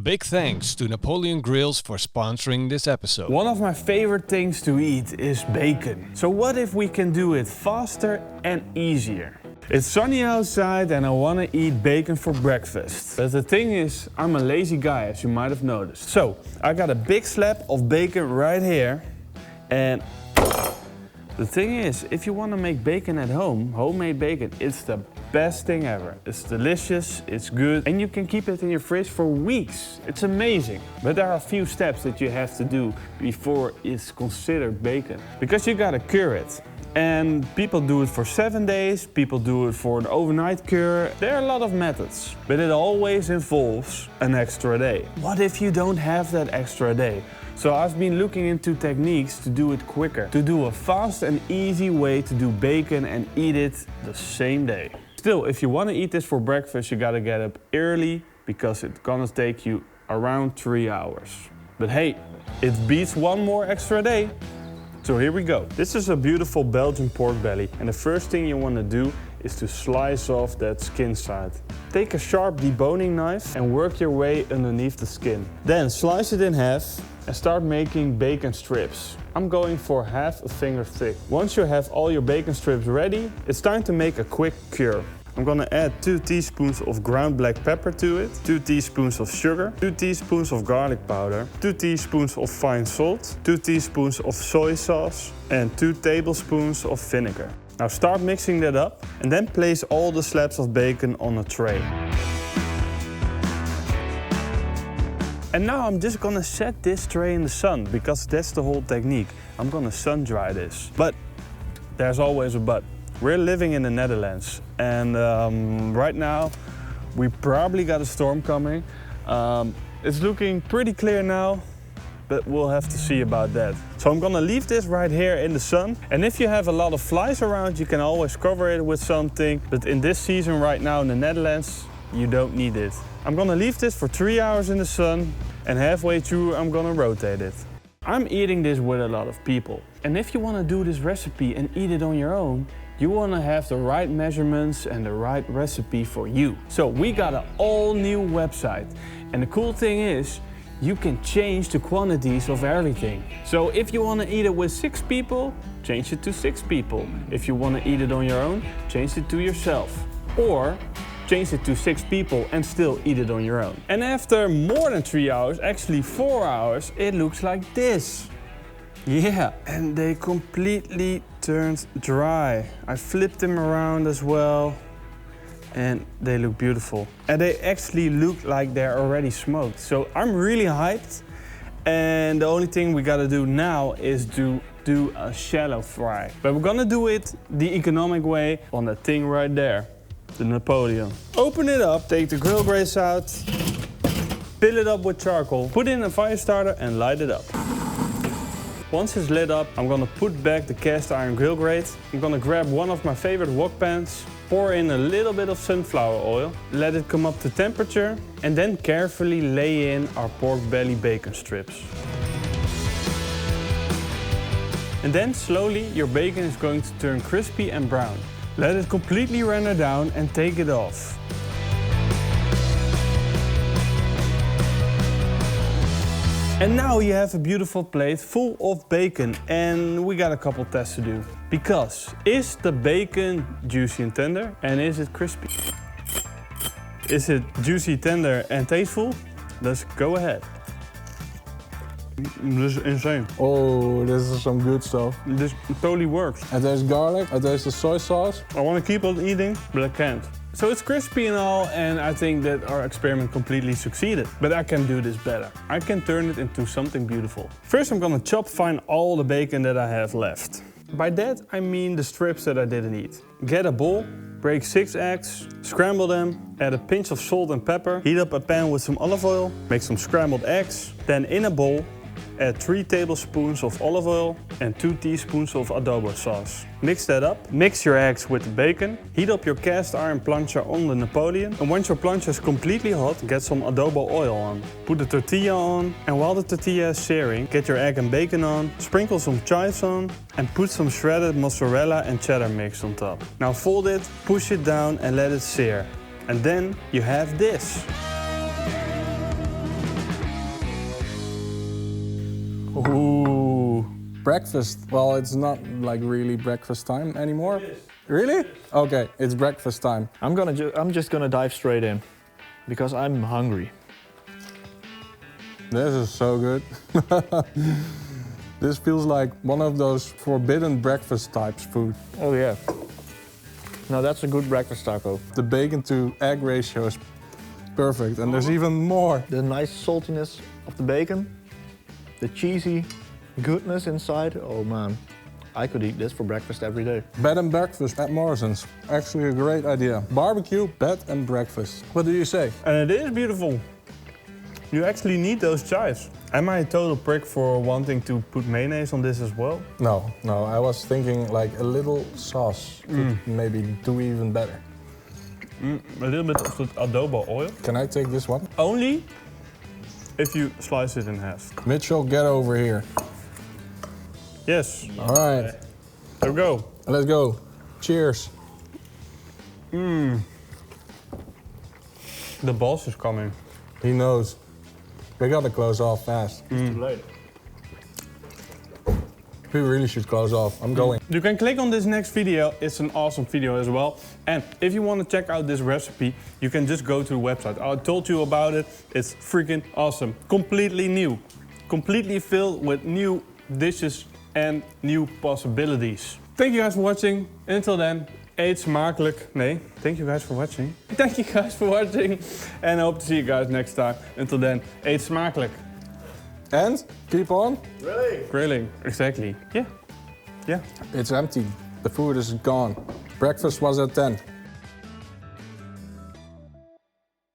big thanks to Napoleon Grills for sponsoring this episode. One of my favorite things to eat is bacon. So what if we can do it faster and easier? It's sunny outside and I want to eat bacon for breakfast. But the thing is, I'm a lazy guy, as you might have noticed. So I got a big slab of bacon right here. And the thing is, if you want to make bacon at home, homemade bacon, it's the best thing ever. It's delicious, it's good, and you can keep it in your fridge for weeks. It's amazing. But there are a few steps that you have to do before it's considered bacon. Because you gotta cure it. And people do it for 7 days, people do it for an overnight cure. There are a lot of methods, but it always involves an extra day. What if you don't have that extra day? So I've been looking into techniques to do it quicker, to do a fast and easy way to do bacon and eat it the same day. Still, if you want to eat this for breakfast, you gotta get up early because it's gonna take you around 3 hours. But hey, it beats one more extra day. So here we go. This is a beautiful Belgian pork belly, and the first thing you want to do is to slice off that skin side. Take a sharp deboning knife and work your way underneath the skin. Then slice it in half and start making bacon strips. I'm going for half a finger thick. Once you have all your bacon strips ready, it's time to make a quick cure. I'm gonna add 2 teaspoons of ground black pepper to it, 2 teaspoons of sugar, 2 teaspoons of garlic powder, 2 teaspoons of fine salt, 2 teaspoons of soy sauce, and 2 tablespoons of vinegar. Now start mixing that up and then place all the slabs of bacon on a tray. And now I'm just gonna set this tray in the sun because that's the whole technique. I'm gonna sun dry this. But there's always a but. We're living in the Netherlands and right now we probably got a storm coming. It's looking pretty clear now, but we'll have to see about that. So I'm gonna leave this right here in the sun, and if you have a lot of flies around, you can always cover it with something, but in this season right now in the Netherlands, you don't need it. I'm gonna leave this for 3 hours in the sun, and halfway through I'm gonna rotate it. I'm eating this with a lot of people, and if you wanna do this recipe and eat it on your own, you want to have the right measurements and the right recipe for you. So we got an all new website. And the cool thing is, you can change the quantities of everything. So if you want to eat it with 6 people, change it to 6 people. If you want to eat it on your own, change it to yourself. Or change it to 6 people and still eat it on your own. And after more than 3 hours, actually 4 hours, it looks like this. Yeah, and they completely turned dry. I flipped them around as well and they look beautiful. And they actually look like they're already smoked. So I'm really hyped, and the only thing we gotta do now is to do a shallow fry. But we're gonna do it the economic way on that thing right there, the Napoleon. Open it up, take the grill brace out, fill it up with charcoal, put in a fire starter and light it up. Once it's lit up, I'm gonna put back the cast iron grill grate. I'm gonna grab one of my favorite wok pans, pour in a little bit of sunflower oil, let it come up to temperature, and then carefully lay in our pork belly bacon strips. And then slowly your bacon is going to turn crispy and brown. Let it completely render down and take it off. And now you have a beautiful plate full of bacon, and we got a couple tests to do. Because is the bacon juicy and tender, and is it crispy? Is it juicy, tender and tasteful? Let's go ahead. This is insane. Oh, this is some good stuff. This totally works. And there's garlic, and there's the soy sauce. I want to keep on eating, but I can't. So it's crispy and all, and I think that our experiment completely succeeded. But I can do this better. I can turn it into something beautiful. First I'm gonna chop fine all the bacon that I have left. By that I mean the strips that I didn't eat. Get a bowl, break 6 eggs, scramble them, add a pinch of salt and pepper, heat up a pan with some olive oil, make some scrambled eggs, then in a bowl add 3 tablespoons of olive oil and 2 teaspoons of adobo sauce. Mix that up, mix your eggs with the bacon, heat up your cast iron plancha on the Napoleon, and once your plancha is completely hot, get some adobo oil on. Put the tortilla on, and while the tortilla is searing, get your egg and bacon on, sprinkle some chives on, and put some shredded mozzarella and cheddar mix on top. Now fold it, push it down and let it sear. And then you have this. breakfast. Well, it's not like really breakfast time anymore. Really? Okay, it's breakfast time. I'm just gonna dive straight in because I'm hungry. This is so good. This feels like one of those forbidden breakfast types food. Oh yeah. Now that's a good breakfast taco. The bacon to egg ratio is perfect, and there's even more. The nice saltiness of the bacon, the cheesy goodness inside. Oh man, I could eat this for breakfast every day. Bed and breakfast at Morrison's. Actually a great idea. Barbecue, bed and breakfast. What do you say? And it is beautiful. You actually need those chives. Am I a total prick for wanting to put mayonnaise on this as well? No, I was thinking like a little sauce could maybe do even better. A little bit of the adobo oil. Can I take this one? Only if you slice it in half. Mitchell, get over here. Yes. All right, There we go. let's go. Cheers. The boss is coming. He knows. We gotta close off fast. Too late. We really should close off. I'm going. You can click on this next video, it's an awesome video as well. And if you want to check out this recipe, you can just go to the website. I told you about it, it's freaking awesome. Completely new, completely filled with new dishes and new possibilities. Thank you guys for watching. Until then, eetsmakelijk. Nee, thank you guys for watching. Thank you guys for watching. And I hope to see you guys next time. Until then, eetsmakelijk. And keep on. Grilling, exactly. Yeah. It's empty. The food is gone. Breakfast was at 10.